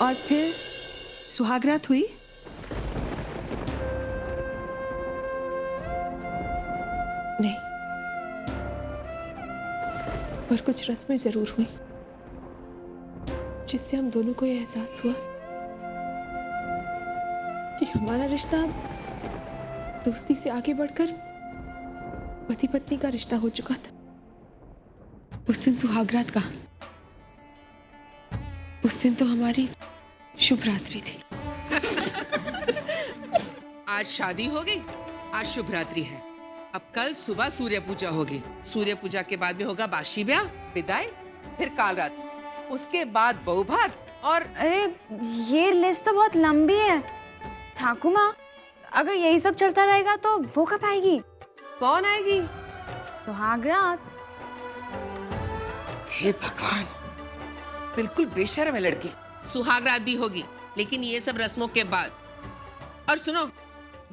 और फिर सुहागरात हुई? नहीं, पर कुछ रस्में जरूर हुई जिससे हम दोनों को यह एहसास हुआ कि हमारा रिश्ता दोस्ती से आगे बढ़कर पति पत्नी का रिश्ता हो चुका था। उस दिन सुहागरात का, उस दिन तो हमारी शुभ रात्रि थी। आज शादी हो गई, आज शुभ रात्रि है। अब कल सुबह सूर्य पूजा होगी। सूर्य पूजा के बाद में होगा बाशी ब्याह, विदाई, फिर काल रात, उसके बाद बहू भात और अरे ये लिस्ट तो बहुत लंबी है ठाकुर माँ। अगर यही सब चलता रहेगा तो वो कब आएगी? कौन आएगी? सुहागरात। हे भगवान, बिल्कुल बेशर्म है लड़की। सुहागरात भी होगी, लेकिन ये सब रस्मों के बाद। और सुनो,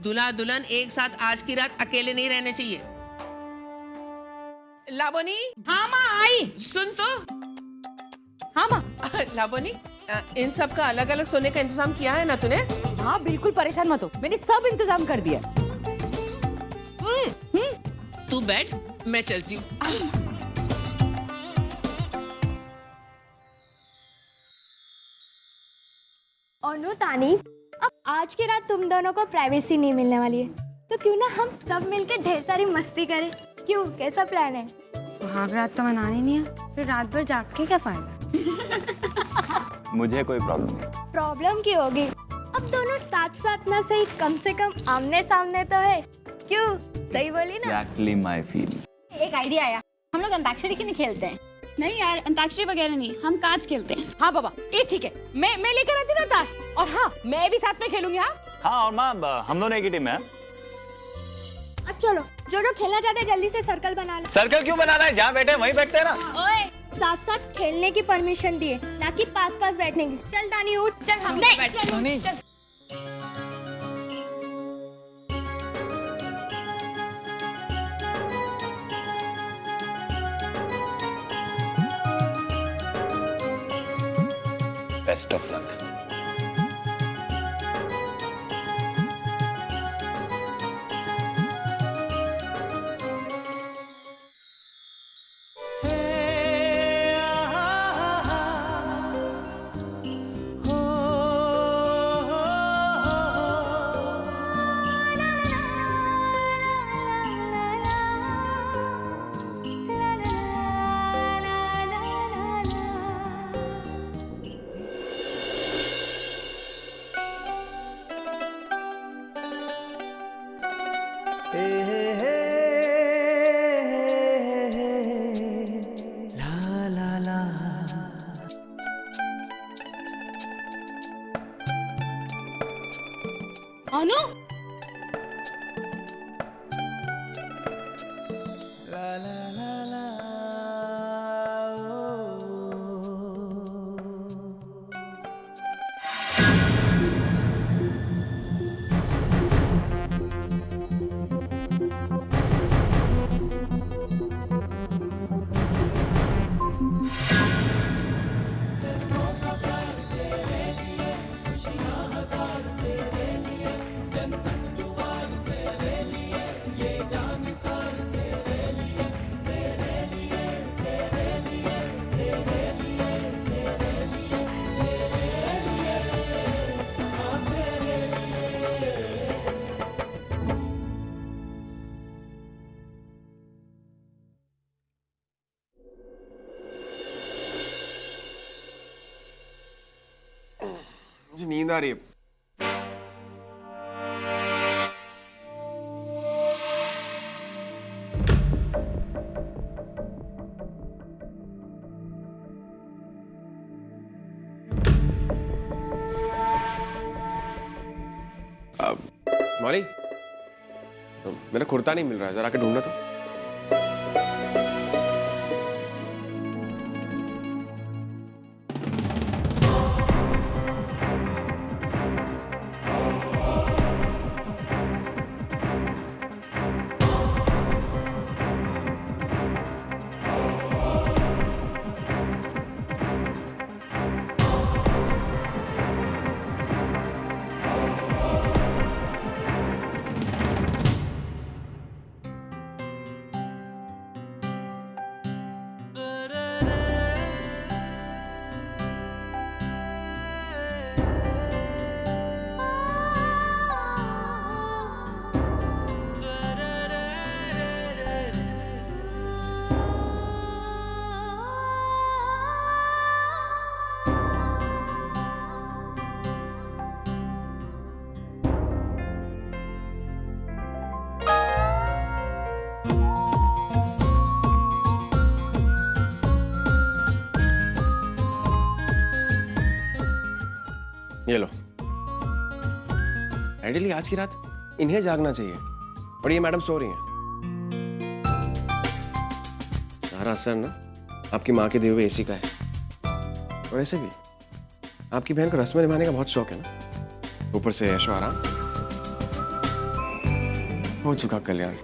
दूल्हा दुल्हन एक साथ आज की रात अकेले नहीं रहने चाहिए। लाबोनी। हाँ माँ आई। सुन तो। हाँ माँ। लाबोनी, इन सब का अलग अलग सोने का इंतजाम किया है ना तूने? हाँ बिल्कुल, परेशान मत हो, मैंने सब इंतजाम कर दिया। तू बैठ, मैं चलती हूँ। अनु तानी, अब आज की रात तुम दोनों को प्राइवेसी नहीं मिलने वाली है, तो क्यों ना हम सब मिलकर ढेर सारी मस्ती करें? क्यों, कैसा प्लान है? सुहागरात तो मनानी नहीं है, फिर रात भर जाग के क्या फायदा? मुझे कोई प्रॉब्लम नहीं। प्रॉब्लम की होगी? अब दोनों साथ साथ ना सही, कम से कम आमने सामने तो है। क्यों, सही बोली ना? Exactly my feeling. एक आइडिया आया, हम लोग अंताक्षरी क्यों नहीं खेलते हैं? नहीं यार, अंताक्षरी वगैरह नहीं, हम काच खेलते हैं। हाँ बाबा, ये ठीक है, मैं लेकर आती हूँ ना ताश। और हाँ, मैं भी साथ में खेलूंगी। हाँ हाँ, और माँ हम दोनों एक ही टीम में हैं। अब चलो, जो जो खेलना चाहते हैं जल्दी से सर्कल बना लो। सर्कल क्यों बनाना है? जहाँ बैठे वहीं बैठते हैं ना। ओए, साथ साथ खेलने की परमिशन दिए, ना कि पास पास बैठने की। चल तानी उठ, चल हम बैठ। चल। Best of luck. अनु, मुझे नींद आ रही है। मौली, मेरा कुर्ता नहीं मिल रहा है, जरा आके ढूंढना तो। ये लो। आइडियली आज की रात इन्हें जागना चाहिए और ये मैडम सो रही हैं। सारा असर ना आपकी माँ के दिए हुए एसी का है। और ऐसे भी आपकी बहन को रस्में निभाने का बहुत शौक है ना, ऊपर से ऐशो आराम। हो चुका कल्याण।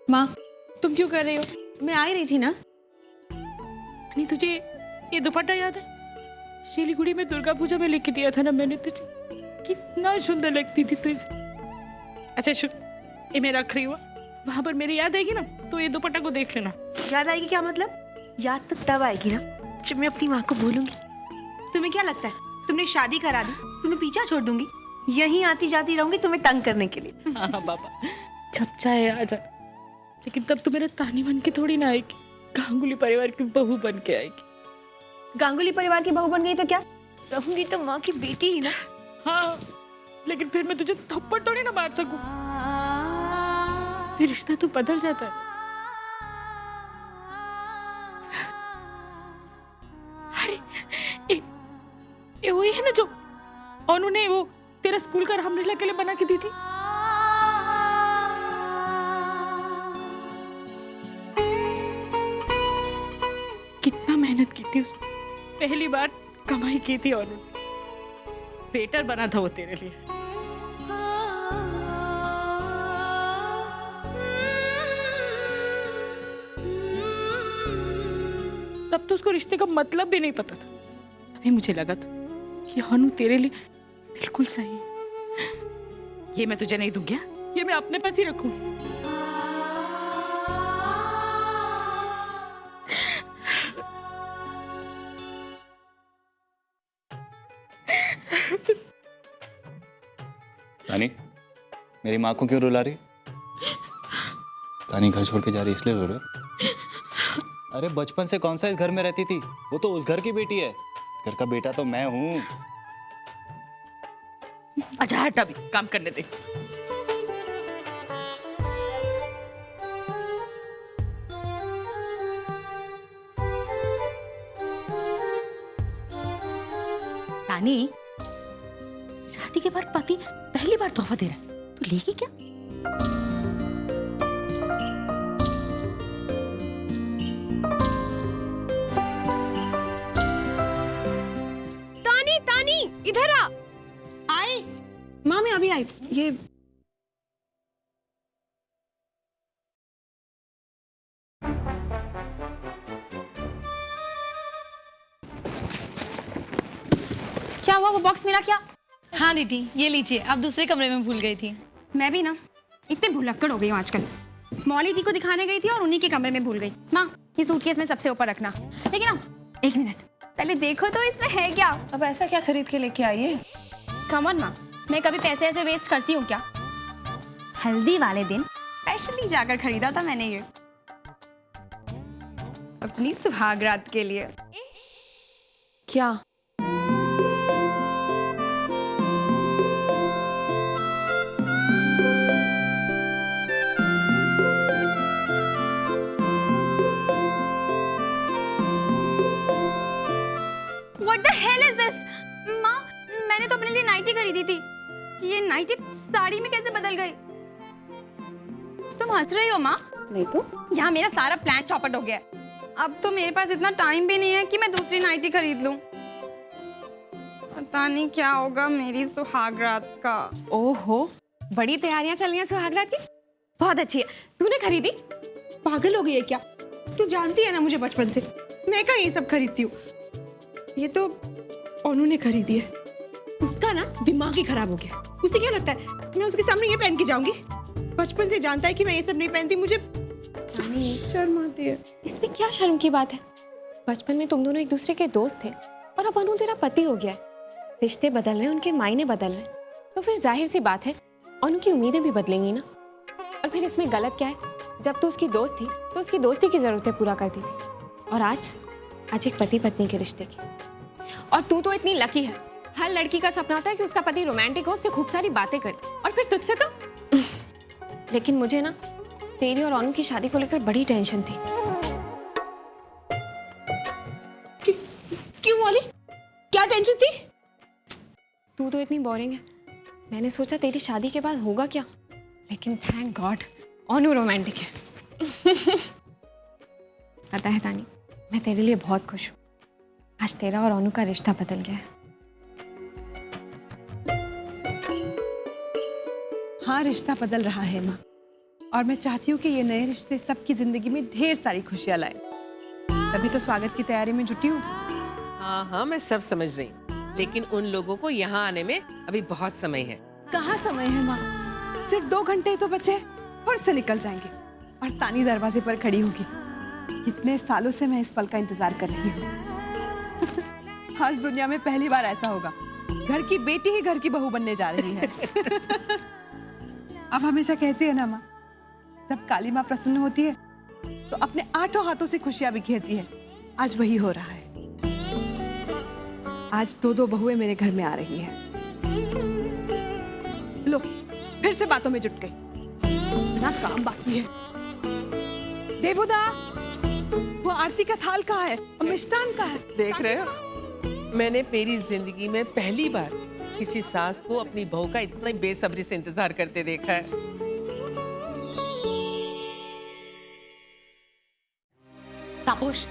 माँ, तुम क्यों कर रही हो? मैं आ ही रही थी ना। नहीं, तुझे ये दुपट्टा याद है? शिलीगुड़ी में दुर्गा पूजा में लेके दिया था ना मैंने तुझे। कितना सुंदर लगती थी तुझे। अच्छा शुभ, ये मैं रख रही हूँ। वहां पर मेरी याद आएगी ना तो ये दुपट्टा को देख लेना। याद आएगी क्या मतलब? याद तो तब आएगी ना जब मैं अपनी माँ को भूलूंगी। तुम्हें क्या लगता है तुमने शादी करा दी, तुम्हें पीछा छोड़ दूंगी? यहीं आती जाती रहूंगी तुम्हें तंग करने के लिए। हाँ बाबा, जब चाहे आ जा, लेकिन तब तो मेरे तानी बन के थोड़ी ना आएगी, गांगुली परिवार की बहू बन के आएगी। गांगुली परिवार की बहू बन गई तो क्या, रहूंगी तो माँ की बेटी ही ना। हाँ, लेकिन फिर मैं तुझे थप्पड़ थोड़ी ना मार सकूं। फिर रिश्ता तो बदल जाता है। अरे ये वही है ना जो उन्होंने वो तेरा स्कूल का रामलीला के लिए बना के दी थी। कितना मेहनत की थी उसने, पहली बार कमाई की थी और वेटर बना था वो तेरे लिए। तब तो उसको रिश्ते का मतलब भी नहीं पता था। अभी मुझे लगा था कि हनु तेरे लिए बिल्कुल सही है। ये मैं तुझे नहीं दूंगी, ये मैं अपने पास ही रखूंगी। तानी, मेरी माँ को क्यों रुला रही? तानी घर छोड़ के जा रही इसलिए रो रहे हो? अरे बचपन से कौन सा इस घर में रहती थी? वो तो उस घर की बेटी है। घर का बेटा तो मैं हूँ। अच्छा हट, अभी काम करने दे। तानी, शादी के बाद पति पहली बार तोहफा दे रहा है, तू लेगी क्या? तानी तानी इधर आ। आई माँ, मैं अभी आई। ये क्या हुआ, वो बॉक्स मेरा क्या? हाँ दीदी, ये लीजिए, आप दूसरे कमरे में भूल गई थी। मैं भी ना इतने भुलक्कड़ हो गई हूँ आजकल। मौली दी को दिखाने गई थी और उन्हीं के कमरे में भूल गई। माँ, ये सूटकेस में सबसे ऊपर रखना। लेकिन ना, एक मिनट पहले देखो तो इसमें है क्या। अब ऐसा क्या खरीद के लेके आई है? कम ऑन माँ, मैं कभी पैसे ऐसे वेस्ट करती हूँ क्या? हल्दी वाले दिन स्पेशली जाकर खरीदा था मैंने ये, अपनी सुहागरात के लिए। क्या? What the hell is this? माँ, मैंने तो अपने लिए नाइटी खरीदी थी, ये नाइटी साड़ी में कैसे बदल गई? तुम हंस रही हो माँ? नहीं तो। यहाँ मेरा सारा प्लान चौपट हो गया है। अब तो मेरे पास इतना टाइम भी नहीं है कि मैं दूसरी नाइटी खरीद लूं। पता नहीं क्या होगा मेरी सुहागरात का। ओहो, बड़ी तैयारियां चल रही हैं सुहागरात की। बहुत अच्छी है। तूने खरीदी? पागल हो गई है क्या? तू जानती है ना मुझे बचपन से, मैं कहाँ ये सब खरीदती हूँ। ये तो ओनू ने खरीदी है। उसका ना दिमाग ही खराब हो गया। उसे क्या लगता है मैं उसके सामने ये पहन के जाऊंगी? बचपन से जानता है कि मैं ये सब नहीं पहनती, मुझे शर्म आती है। इसमें क्या शर्म की बात है? बचपन में तुम दोनों एक दूसरे के दोस्त थे और अब अनु तेरा पति हो गया है। रिश्ते बदल रहे हैं, उनके मायने बदल रहे हैं, तो फिर जाहिर सी बात है अनु की उम्मीदें भी बदलेंगी ना। और फिर इसमें गलत क्या है? जब तू उसकी दोस्त थी तो उसकी दोस्ती की जरूरतें पूरा करती थी, और आज एक पति पत्नी के रिश्ते की। और तू तो इतनी लकी है, हर लड़की का सपना होता है कि उसका पति रोमांटिक हो, उससे खूब सारी बातें करे, और फिर तुझसे तो लेकिन मुझे ना तेरी और अनु की शादी को लेकर बड़ी टेंशन थी। क्यों मौली? क्या टेंशन थी? तू तो इतनी बोरिंग है, मैंने सोचा तेरी शादी के बाद होगा क्या, लेकिन थैंक गॉड अनु रोमांटिक है। पता है तानी, मैं तेरे लिए बहुत खुश हूँ। आज तेरा और अनु का रिश्ता बदल गया है। हाँ, रिश्ता बदल रहा है माँ, और मैं चाहती हूँ कि ये नए रिश्ते सबकी जिंदगी में ढेर सारी खुशियाँ लाए। तभी तो स्वागत की तैयारी में जुटी हूँ। हाँ हाँ, मैं सब समझ रही हूँ, लेकिन उन लोगों को यहाँ आने में अभी बहुत समय है। कहाँ समय है माँ? सिर्फ 2 घंटे ही तो बचे, और से निकल जाएंगे। और तानी दरवाजे पर खड़ी होगी। कितने सालों से मैं इस पल का इंतजार कर रही हूँ। आज दुनिया में पहली बार ऐसा होगा, घर की बेटी ही घर की बहू बनने जा रही है। अब हमेशा कहती है ना माँ, जब काली माँ प्रसन्न होती है तो अपने 8 हाथों से खुशियां बिखेरती है। आज वही हो रहा है। आज 2 बहुएं मेरे घर में आ रही है। लो, फिर से बातों में जुट गई। ना काम बाकी है। देवुदा, वो आरती का थाल कहाँ है? मिष्टान कहाँ है? देख रहे हो, मैंने मेरी जिंदगी में पहली बार किसी सास को अपनी बहू का इतना बेसब्री से इंतजार करते देखा है। तापोश,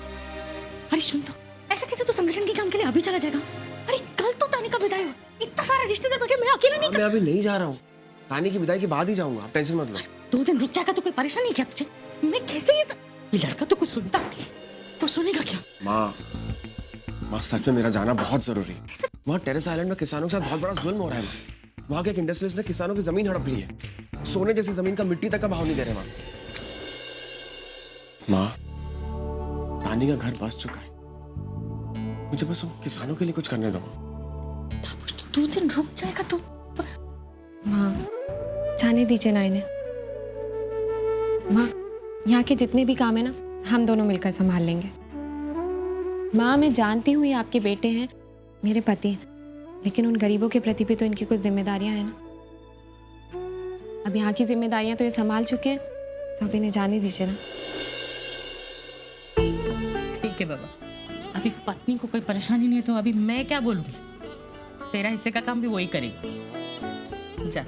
अरे सुन तो, ऐसा कैसे तू संगठन के काम के लिए अभी चला जाएगा? अरे कल तो तानी का विदाई हो, इतना सारा रिश्तेदार बैठे, मैं अकेला नहीं मैं अभी नहीं जा रहा हूँ, तानी की विदाई के बाद ही जाऊंगा, आप टेंशन मत लो। 2 दिन रुक जाएगा तो कोई परेशान नहीं किया तुझे? मैं कैसे ये लड़का तो कुछ सुनता नहीं, तो सुनेगा क्या? माँ सच में मेरा जाना बहुत जरूरी है। वहाँ टेरेस आइलैंड में किसानों के साथ बहुत बड़ा जुल्म हो रहा है। वहाँ के एक इंडस्ट्रियलिस्ट ने किसानों की जमीन हड़प ली है। सोने जैसी जमीन का मिट्टी तक का भाव नहीं दे रहे वहाँ। माँ, तानी का घर बस चुका है, मुझे बस उन किसानों के लिए कुछ करने दो। 2 दिन रुक जाएगा तो माँ, जाने दीजिए ना इन्हें। माँ, यहाँ के जितने भी काम है ना, हम दोनों मिलकर संभाल लेंगे। माँ, मैं जानती हूँ ये आपके बेटे हैं, मेरे पति हैं, लेकिन उन गरीबों के प्रति भी तो इनकी कुछ जिम्मेदारियां हैं ना। अब यहाँ की जिम्मेदारियां तो ये संभाल चुके हैं, तो अब इन्हें जाने दीजिए ना। ठीक है बाबा, अभी पत्नी को कोई परेशानी नहीं है तो अभी मैं क्या बोलूंगी? तेरा हिस्से का काम भी वही करेगी। जा,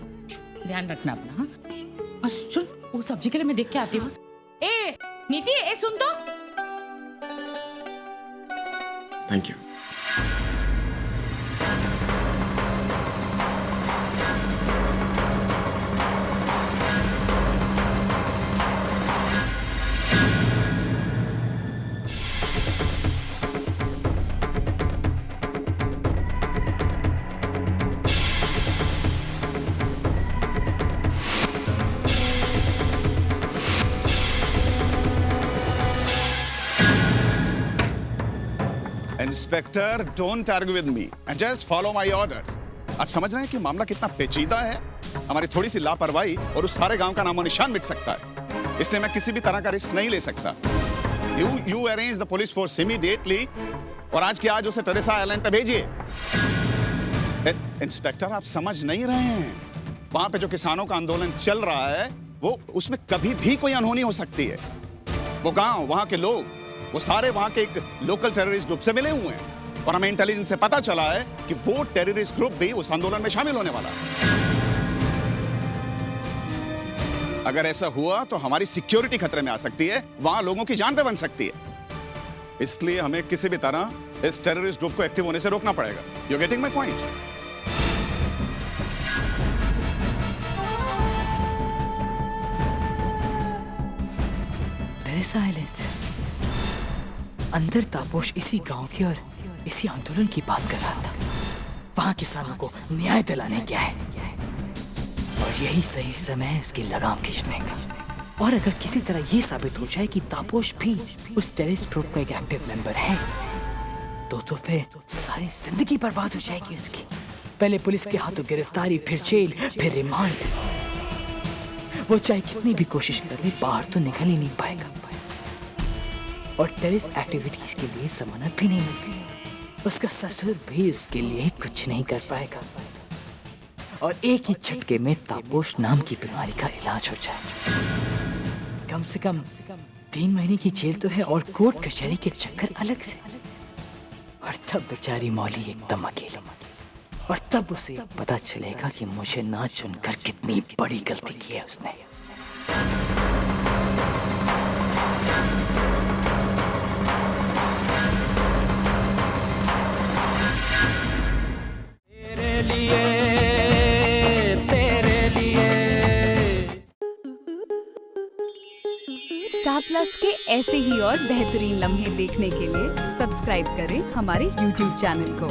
ध्यान रखना अपना। हाँ, और सुन, वो सब्जी के लिए मैं देख के आती हूँ। ए नीति, ए सुन तो। Thank you. Inspector, don't argue with me and just follow my orders. आप समझ रहे हैं कि मामला कितना पेचीदा है? हमारी थोड़ी सी लापरवाही और उस सारे गांव का नामो निशान मिट सकता है, इसलिए मैं किसी भी तरह का रिस्क नहीं ले सकता। You arrange the police force immediately और आज के आज उसे टेरेसा आइलैंड पे भेजिए। इंस्पेक्टर, आप समझ नहीं रहे हैं, वहां पे जो किसानों का आंदोलन चल रहा है वो उसमें कभी भी कोई अनहोनी हो सकती है। वो गांव, वहां के लोग, वो सारे वहां के एक लोकल टेररिस्ट ग्रुप से मिले हुए हैं और हमें इंटेलिजेंस से पता चला है कि वो टेररिस्ट ग्रुप भी उस आंदोलन में शामिल होने वाला है। अगर ऐसा हुआ तो हमारी सिक्योरिटी खतरे में आ सकती है, वहां लोगों की जान पे बन सकती है। इसलिए हमें किसी भी तरह इस टेररिस्ट ग्रुप को एक्टिव होने से रोकना पड़ेगा। You getting my point? Teresa islands अंदर तापोश इसी गांव की और इसी आंदोलन की बात कर रहा था। वहां किसानों को न्याय दिलाने गया है और यही सही समय है उसकी लगाम खींचने का। और अगर किसी तरह ये साबित हो जाए कि तापोश भी उस टेररिस्ट ग्रुप का एक एक्टिव मेंबर है तो फिर सारी जिंदगी बर्बाद हो जाएगी उसकी। पहले पुलिस के हाथों गिरफ्तारी, फिर जेल, फिर रिमांड। वो चाहे कितनी भी कोशिश कर ले, बाहर तो निकल ही नहीं पाएगा और टेररिस्ट एक्टिविटीज के लिए जमानत भी नहीं मिलती। उसका ससुर भी उसके लिए कुछ नहीं कर पाएगा और एक ही झटके में तापोश नाम की बीमारी का इलाज हो जाए। कम से कम 3 महीने की जेल तो है और कोर्ट कचहरी के चक्कर अलग से। और तब बेचारी मौली एकदम अकेली, और तब उसे पता चलेगा कि मुझे ना चुनकर कितनी बड़ी गलती की है उसने। स्टार प्लस के ऐसे ही और बेहतरीन लम्हे देखने के लिए सब्सक्राइब करें हमारे YouTube चैनल को।